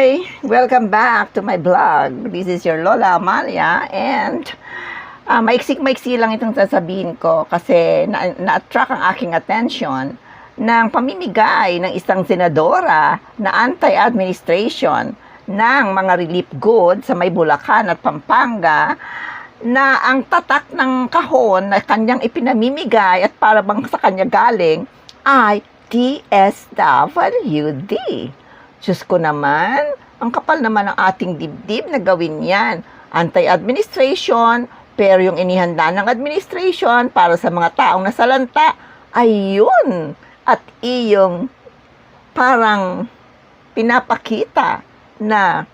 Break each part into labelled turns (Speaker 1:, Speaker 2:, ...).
Speaker 1: Hi! Welcome back to my vlog. This is your Lola Amalia and maiksik-maiksi lang itong sasabihin ko kasi na-attract ang aking attention ng pamimigay ng isang senadora na anti-administration ng mga relief goods sa may Bulacan at Pampanga na ang tatak ng kahon na kanyang ipinamimigay at para bang sa kanya galing ay DSWD. Diyos ko naman, ang kapal naman ng ating dibdib na gawin yan. Anti-administration, pero yung inihanda ng administration para sa mga taong nasalanta, ayun. At iyong parang pinapakita na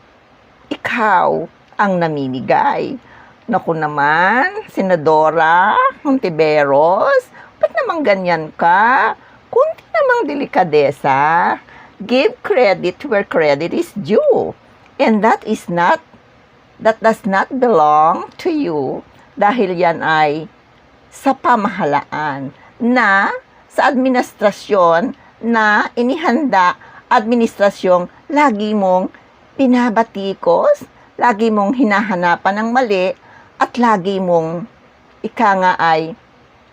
Speaker 1: ikaw ang namimigay. Naku naman, Senadora Hontiveros, ba't naman ganyan ka? Kunti namang delikadesa. Give credit where credit is due. And that does not belong to you dahil yan ay sa pamahalaan na sa administrasyon na inihanda, administrasyong lagi mong pinabatikos, lagi mong hinahanapan ng mali, at lagi mong ika nga ay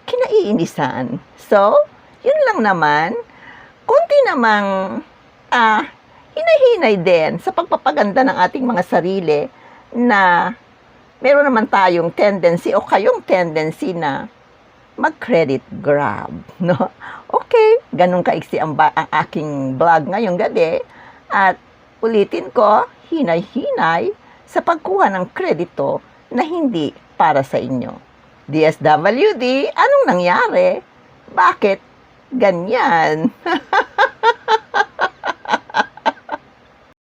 Speaker 1: kinaiinisan. So, yun lang naman. Kunti namang hinahinay din sa pagpapaganda ng ating mga sarili na meron naman tayong tendency o kayong tendency na mag-credit grab, no? Okay, ganun kaiksi ang aking vlog ngayong gabi at ulitin ko, hinay-hinay sa pagkuha ng kredito na hindi para sa inyo. DSWD, anong nangyari? Bakit ganyan?